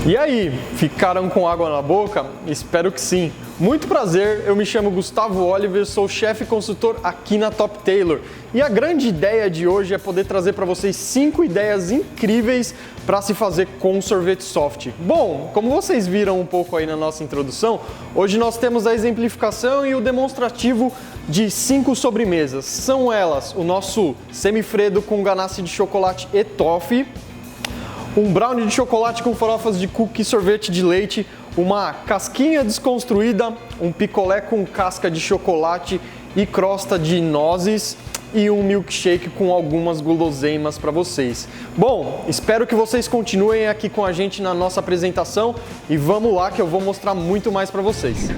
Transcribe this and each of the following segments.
E aí, ficaram com água na boca? Espero que sim. Muito prazer, eu me chamo Gustavo Oliver, sou chefe consultor aqui na Top Tailor. E a grande ideia de hoje é poder trazer para vocês 5 ideias incríveis para se fazer com sorvete soft. Bom, como vocês viram um pouco aí na nossa introdução, hoje nós temos a exemplificação e o demonstrativo de 5 sobremesas. São elas o nosso semifredo com ganache de chocolate e toffee, um brownie de chocolate com farofas de cookie e sorvete de leite, uma casquinha desconstruída, um picolé com casca de chocolate e crosta de nozes e um milkshake com algumas guloseimas para vocês. Bom, espero que vocês continuem aqui com a gente na nossa apresentação e vamos lá que eu vou mostrar muito mais para vocês.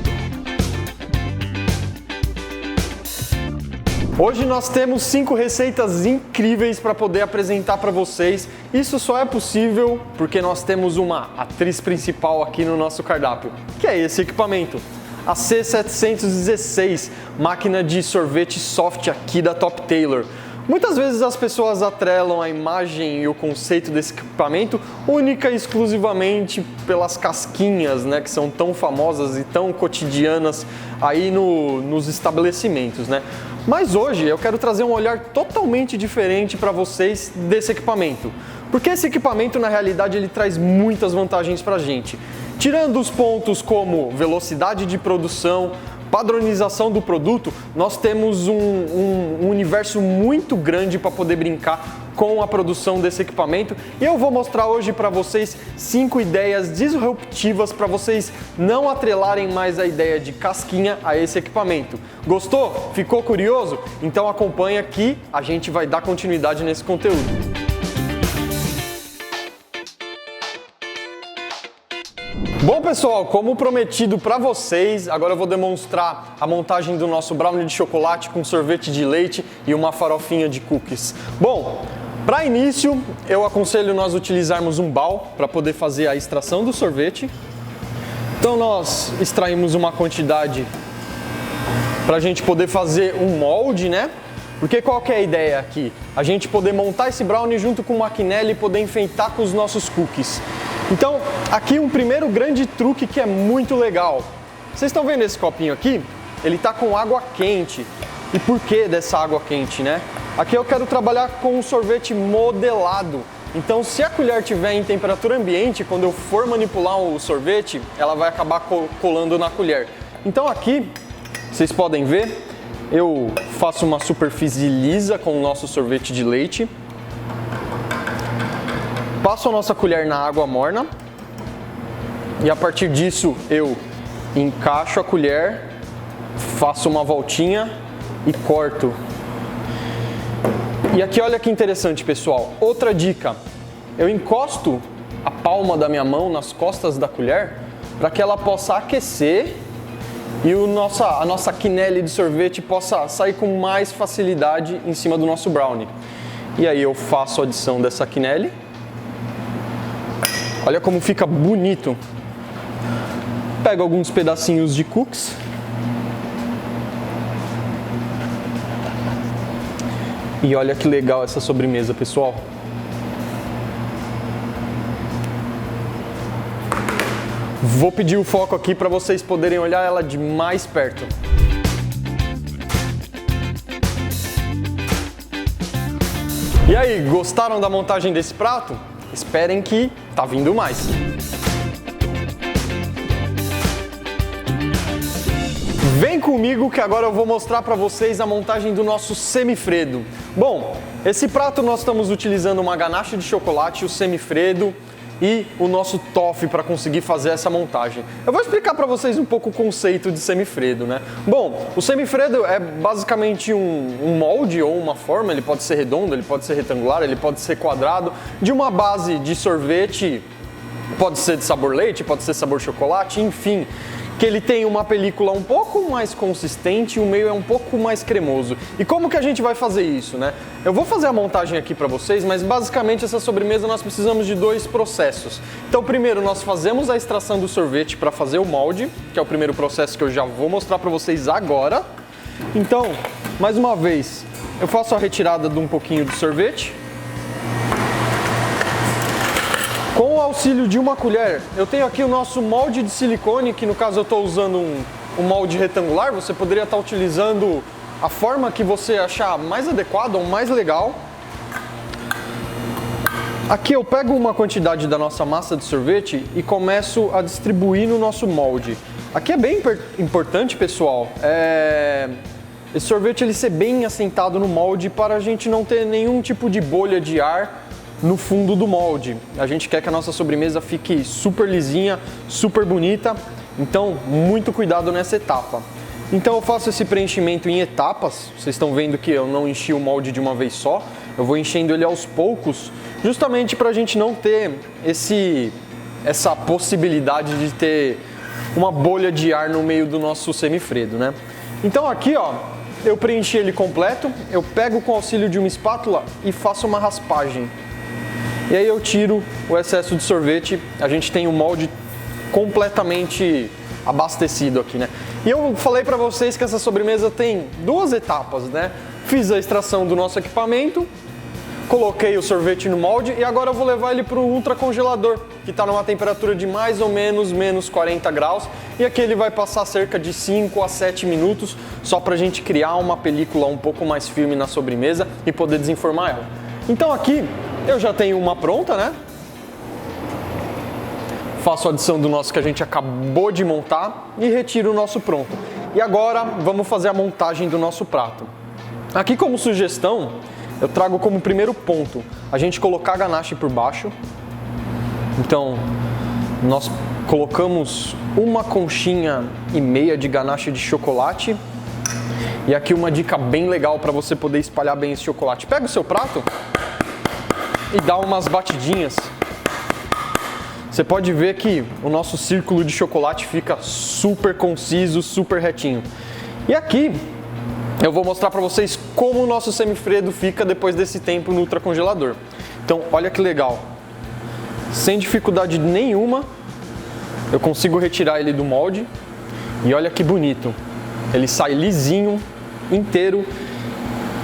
Hoje nós temos 5 receitas incríveis para poder apresentar para vocês. Isso só é possível porque nós temos uma atriz principal aqui no nosso cardápio, que é esse equipamento, a C716, máquina de sorvete soft aqui da Top Tailor. Muitas vezes as pessoas atrelam a imagem e o conceito desse equipamento única e exclusivamente pelas casquinhas, né, que são tão famosas e tão cotidianas aí nos estabelecimentos, né? Mas hoje eu quero trazer um olhar totalmente diferente para vocês desse equipamento, porque esse equipamento na realidade ele traz muitas vantagens para a gente, tirando os pontos como velocidade de produção, padronização do produto, nós temos um universo muito grande para poder brincar com a produção desse equipamento e eu vou mostrar hoje para vocês 5 ideias disruptivas para vocês não atrelarem mais a ideia de casquinha a esse equipamento. Gostou? Ficou curioso? Então acompanha que a gente vai dar continuidade nesse conteúdo. Bom pessoal, como prometido para vocês, agora eu vou demonstrar a montagem do nosso brownie de chocolate com sorvete de leite e uma farofinha de cookies. Bom, para início eu aconselho nós utilizarmos um bowl para poder fazer a extração do sorvete. Então nós extraímos uma quantidade para a gente poder fazer um molde, né? Porque qual que é a ideia aqui? A gente poder montar esse brownie junto com uma quenelle e poder enfeitar com os nossos cookies. Então, aqui um primeiro grande truque que é muito legal. Vocês estão vendo esse copinho aqui? Ele está com água quente. E por que dessa água quente, né? Aqui eu quero trabalhar com um sorvete modelado. Então, se a colher estiver em temperatura ambiente, quando eu for manipular o sorvete, ela vai acabar colando na colher. Então aqui, vocês podem ver, eu faço uma superfície lisa com o nosso sorvete de leite. Passo a nossa colher na água morna e a partir disso eu encaixo a colher, faço uma voltinha e corto. E aqui olha que interessante pessoal, outra dica, eu encosto a palma da minha mão nas costas da colher para que ela possa aquecer e a nossa quenelle de sorvete possa sair com mais facilidade em cima do nosso brownie. E aí eu faço a adição dessa quenelle. Olha como fica bonito. Pego alguns pedacinhos de cookies. E olha que legal essa sobremesa, pessoal. Vou pedir o foco aqui para vocês poderem olhar ela de mais perto. E aí, gostaram da montagem desse prato? Esperem que tá vindo mais. Vem comigo que agora eu vou mostrar para vocês a montagem do nosso semifredo. Bom, esse prato nós estamos utilizando uma ganache de chocolate, o semifredo e o nosso toffee para conseguir fazer essa montagem. Eu vou explicar para vocês um pouco o conceito de semifredo, né? Bom, o semifredo é basicamente um molde ou uma forma, ele pode ser redondo, ele pode ser retangular, ele pode ser quadrado, de uma base de sorvete, pode ser de sabor leite, pode ser sabor chocolate, enfim, que ele tem uma película um pouco mais consistente e o meio é um pouco mais cremoso. E como que a gente vai fazer isso, né? Eu vou fazer a montagem aqui para vocês, mas basicamente essa sobremesa nós precisamos de 2 processos. Então primeiro nós fazemos a extração do sorvete para fazer o molde, que é o primeiro processo que eu já vou mostrar para vocês agora. Então, mais uma vez, eu faço a retirada de um pouquinho de sorvete. Com auxílio de uma colher, eu tenho aqui o nosso molde de silicone, que no caso eu estou usando um molde retangular. Você poderia estar utilizando a forma que você achar mais adequada ou mais legal. Aqui eu pego uma quantidade da nossa massa de sorvete e começo a distribuir no nosso molde. Aqui é bem importante, pessoal, esse sorvete ele ser bem assentado no molde para a gente não ter nenhum tipo de bolha de ar no fundo do molde. A gente quer que a nossa sobremesa fique super lisinha, super bonita, então muito cuidado nessa etapa. Então eu faço esse preenchimento em etapas. Vocês estão vendo que eu não enchi o molde de uma vez só, eu vou enchendo ele aos poucos, justamente para a gente não ter essa possibilidade de ter uma bolha de ar no meio do nosso semifredo, né? Então aqui, ó, eu preenchi ele completo, eu pego com o auxílio de uma espátula e faço uma raspagem. E aí eu tiro o excesso de sorvete, a gente tem o molde completamente abastecido aqui, né? E eu falei para vocês que essa sobremesa tem duas etapas, né? Fiz a extração do nosso equipamento, coloquei o sorvete no molde e agora eu vou levar ele para o ultracongelador, que está numa temperatura de mais ou menos menos 40 graus. E aqui ele vai passar cerca de 5 a 7 minutos, só para a gente criar uma película um pouco mais firme na sobremesa e poder desenformar ela. Então aqui eu já tenho uma pronta, né? Faço a adição do nosso que a gente acabou de montar e retiro o nosso pronto. E agora vamos fazer a montagem do nosso prato. Aqui como sugestão, eu trago como primeiro ponto a gente colocar a ganache por baixo. Então nós colocamos 1,5 conchinha de ganache de chocolate. E aqui uma dica bem legal para você poder espalhar bem esse chocolate. Pega o seu prato e dá umas batidinhas. Você pode ver que o nosso círculo de chocolate fica super conciso, super retinho. E aqui eu vou mostrar para vocês como o nosso semifredo fica depois desse tempo no ultracongelador. Então olha que legal. Sem dificuldade nenhuma, eu consigo retirar ele do molde. E olha que bonito. Ele sai lisinho, inteiro.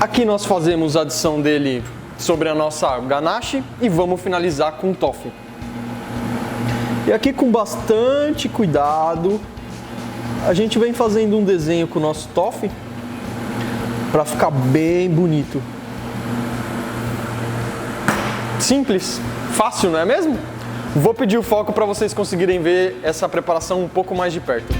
Aqui nós fazemos a adição dele sobre a nossa ganache e vamos finalizar com o toffee. E aqui com bastante cuidado, a gente vem fazendo um desenho com o nosso toffee para ficar bem bonito. Simples, fácil, não é mesmo? Vou pedir o foco para vocês conseguirem ver essa preparação um pouco mais de perto.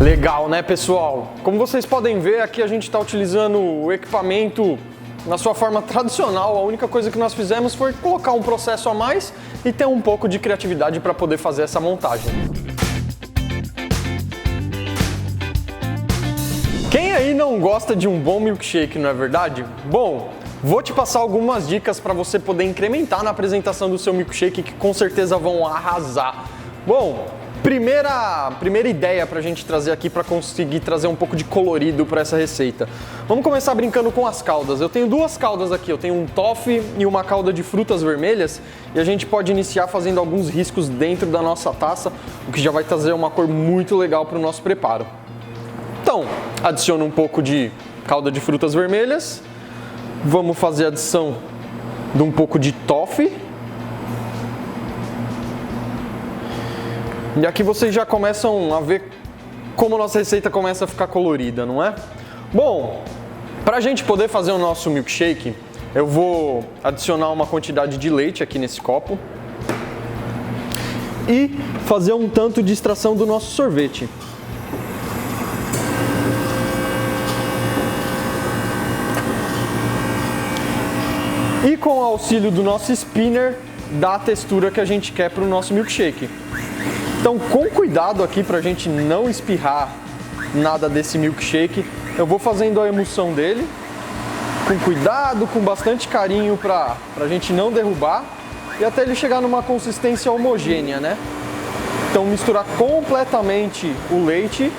Legal, né, pessoal? Como vocês podem ver, aqui a gente está utilizando o equipamento na sua forma tradicional. A única coisa que nós fizemos foi colocar um processo a mais e ter um pouco de criatividade para poder fazer essa montagem. Quem aí não gosta de um bom milkshake, não é verdade? Bom, vou te passar algumas dicas para você poder incrementar na apresentação do seu milkshake, que com certeza vão arrasar. Bom, primeira ideia para a gente trazer aqui para conseguir trazer um pouco de colorido para essa receita. Vamos começar brincando com as caldas. Eu tenho duas caldas aqui, eu tenho um toffee e uma calda de frutas vermelhas, e a gente pode iniciar fazendo alguns riscos dentro da nossa taça, o que já vai trazer uma cor muito legal para o nosso preparo. Então, adiciono um pouco de calda de frutas vermelhas, vamos fazer a adição de um pouco de toffee. E aqui vocês já começam a ver como a nossa receita começa a ficar colorida, não é? Bom, para a gente poder fazer o nosso milkshake, eu vou adicionar uma quantidade de leite aqui nesse copo e fazer um tanto de extração do nosso sorvete. E com o auxílio do nosso spinner, dá a textura que a gente quer para o nosso milkshake. Então, com cuidado aqui para a gente não espirrar nada desse milkshake, eu vou fazendo a emulsão dele, com cuidado, com bastante carinho para a gente não derrubar e até ele chegar numa consistência homogênea, né? Então, misturar completamente o leite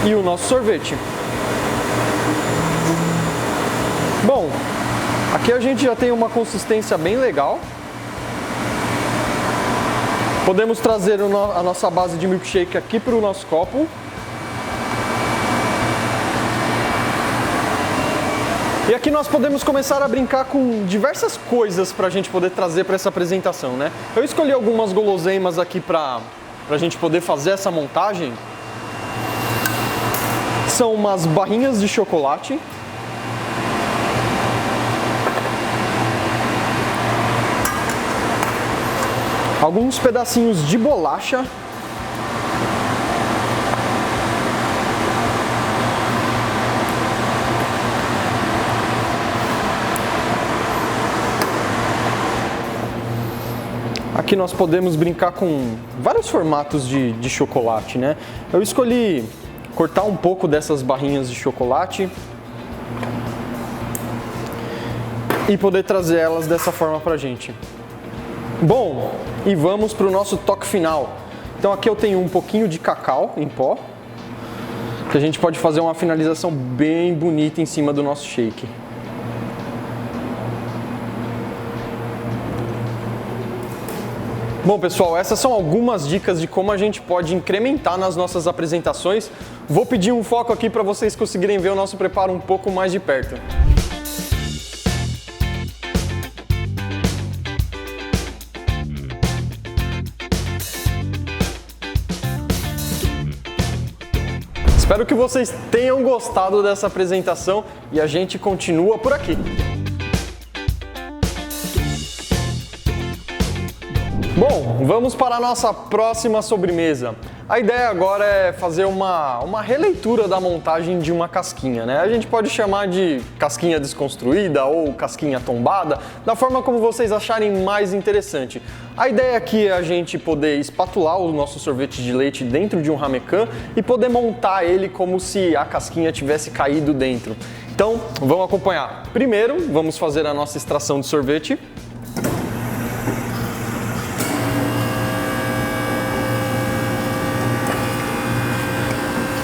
e o nosso sorvete. Bom, aqui a gente já tem uma consistência bem legal. Podemos trazer a nossa base de milkshake aqui para o nosso copo. E aqui nós podemos começar a brincar com diversas coisas para a gente poder trazer para essa apresentação, né? Eu escolhi algumas guloseimas aqui para a gente poder fazer essa montagem. São umas barrinhas de chocolate. Alguns pedacinhos de bolacha. Aqui nós podemos brincar com vários formatos de chocolate, né? Eu escolhi cortar um pouco dessas barrinhas de chocolate e poder trazer elas dessa forma pra gente. Bom, e vamos para o nosso toque final. Então aqui eu tenho um pouquinho de cacau em pó, que a gente pode fazer uma finalização bem bonita em cima do nosso shake. Bom, pessoal, essas são algumas dicas de como a gente pode incrementar nas nossas apresentações. Vou pedir um foco aqui para vocês conseguirem ver o nosso preparo um pouco mais de perto. Espero que vocês tenham gostado dessa apresentação e a gente continua por aqui. Bom, vamos para a nossa próxima sobremesa. A ideia agora é fazer uma releitura da montagem de uma casquinha, né? A gente pode chamar de casquinha desconstruída ou casquinha tombada, da forma como vocês acharem mais interessante. A ideia aqui é a gente poder espatular o nosso sorvete de leite dentro de um ramequim e poder montar ele como se a casquinha tivesse caído dentro. Então, vamos acompanhar. Primeiro, vamos fazer a nossa extração de sorvete.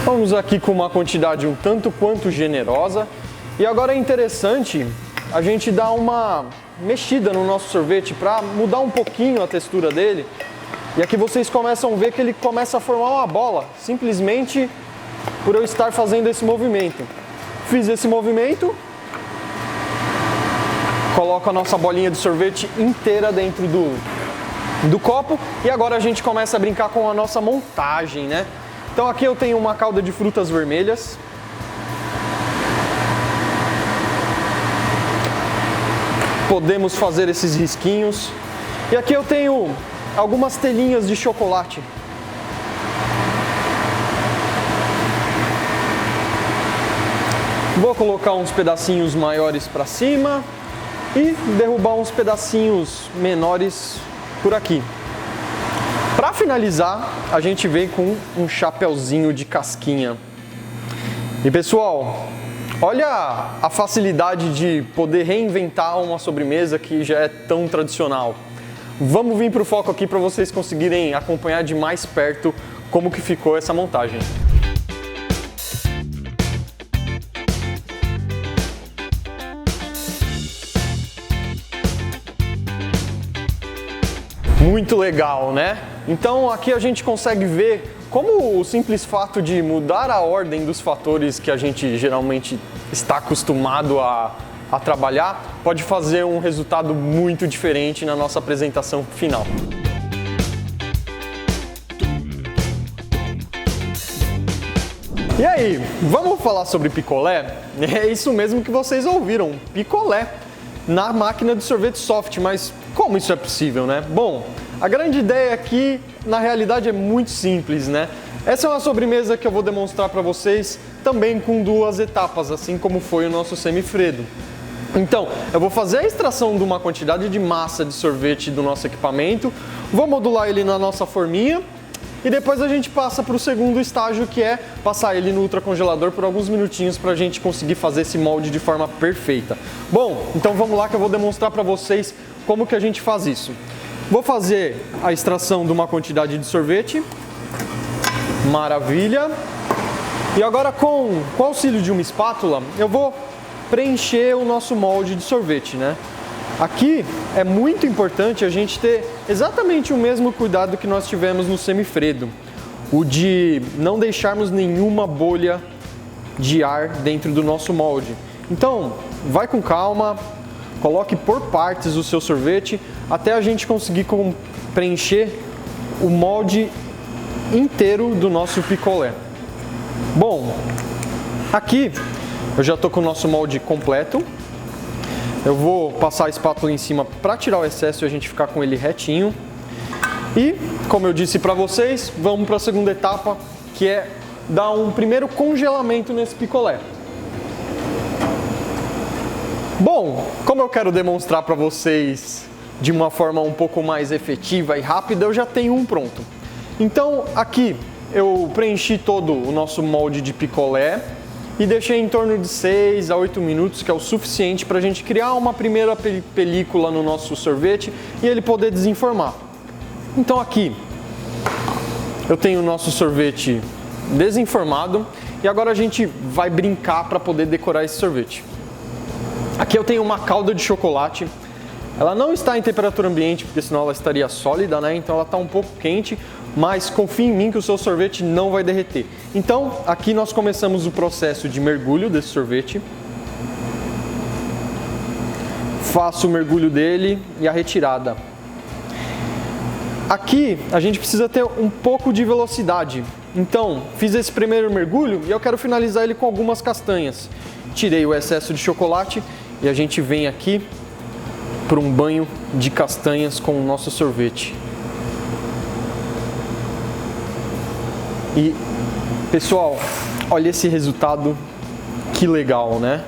Vamos aqui com uma quantidade um tanto quanto generosa. E agora é interessante a gente dar uma mexida no nosso sorvete para mudar um pouquinho a textura dele. E aqui vocês começam a ver que ele começa a formar uma bola, simplesmente por eu estar fazendo esse movimento. Fiz esse movimento, coloco a nossa bolinha de sorvete inteira dentro do copo e agora a gente começa a brincar com a nossa montagem, né? Então aqui eu tenho uma calda de frutas vermelhas. Podemos fazer esses risquinhos. E aqui eu tenho algumas telinhas de chocolate. Vou colocar uns pedacinhos maiores para cima e derrubar uns pedacinhos menores por aqui. Para finalizar, a gente vem com um chapeuzinho de casquinha. E pessoal, olha a facilidade de poder reinventar uma sobremesa que já é tão tradicional. Vamos vir para o foco aqui para vocês conseguirem acompanhar de mais perto como que ficou essa montagem. Muito legal, né? Então aqui a gente consegue ver como o simples fato de mudar a ordem dos fatores que a gente geralmente está acostumado a trabalhar pode fazer um resultado muito diferente na nossa apresentação final. E aí, vamos falar sobre picolé? É isso mesmo que vocês ouviram, picolé na máquina de sorvete soft, mas como isso é possível, né? Bom, a grande ideia aqui, na realidade, é muito simples, né? Essa é uma sobremesa que eu vou demonstrar para vocês também com duas etapas, assim como foi o nosso semifredo. Então, eu vou fazer a extração de uma quantidade de massa de sorvete do nosso equipamento, vou modular ele na nossa forminha e depois a gente passa para o segundo estágio, que é passar ele no ultracongelador por alguns minutinhos para a gente conseguir fazer esse molde de forma perfeita. Bom, então vamos lá que eu vou demonstrar para vocês como que a gente faz isso. Vou fazer a extração de uma quantidade de sorvete. Maravilha! E agora com o auxílio de uma espátula, eu vou preencher o nosso molde de sorvete, né? Aqui é muito importante a gente ter exatamente o mesmo cuidado que nós tivemos no semifredo, o de não deixarmos nenhuma bolha de ar dentro do nosso molde. Então, vai com calma, coloque por partes o seu sorvete até a gente conseguir preencher o molde inteiro do nosso picolé. Bom, aqui eu já estou com o nosso molde completo. Eu vou passar a espátula em cima para tirar o excesso e a gente ficar com ele retinho. E, como eu disse para vocês, vamos para a segunda etapa, que é dar um primeiro congelamento nesse picolé. Bom, como eu quero demonstrar para vocês de uma forma um pouco mais efetiva e rápida, eu já tenho um pronto. Então, aqui eu preenchi todo o nosso molde de picolé e deixei em torno de 6 a 8 minutos, que é o suficiente para a gente criar uma primeira película no nosso sorvete e ele poder desenformar. Então aqui eu tenho o nosso sorvete desenformado e agora a gente vai brincar para poder decorar esse sorvete. Aqui eu tenho uma calda de chocolate. Ela não está em temperatura ambiente, porque senão ela estaria sólida, né? Então ela está um pouco quente, mas confie em mim que o seu sorvete não vai derreter. Então, aqui nós começamos o processo de mergulho desse sorvete. Faço o mergulho dele e a retirada. Aqui a gente precisa ter um pouco de velocidade. Então, fiz esse primeiro mergulho e eu quero finalizar ele com algumas castanhas. Tirei o excesso de chocolate e a gente vem aqui para um banho de castanhas com o nosso sorvete. E, pessoal, olha esse resultado, que legal, né?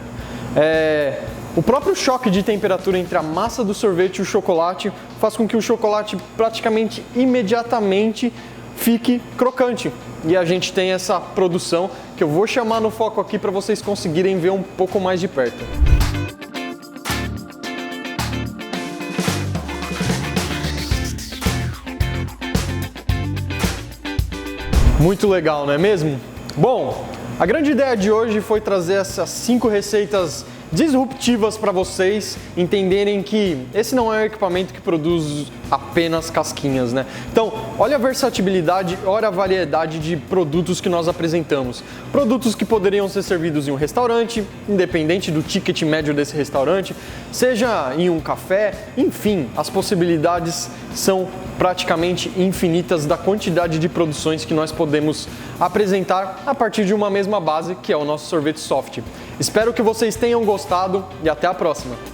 O próprio choque de temperatura entre a massa do sorvete e o chocolate faz com que o chocolate praticamente imediatamente fique crocante. E a gente tem essa produção que eu vou chamar no foco aqui para vocês conseguirem ver um pouco mais de perto. Muito legal, não é mesmo? Bom, a grande ideia de hoje foi trazer essas 5 receitas disruptivas para vocês entenderem que esse não é um equipamento que produz apenas casquinhas, né? Então, olha a versatilidade, olha a variedade de produtos que nós apresentamos. Produtos que poderiam ser servidos em um restaurante, independente do ticket médio desse restaurante, seja em um café, enfim, as possibilidades são praticamente infinitas da quantidade de produções que nós podemos apresentar a partir de uma mesma base, que é o nosso sorvete soft. Espero que vocês tenham gostado e até a próxima!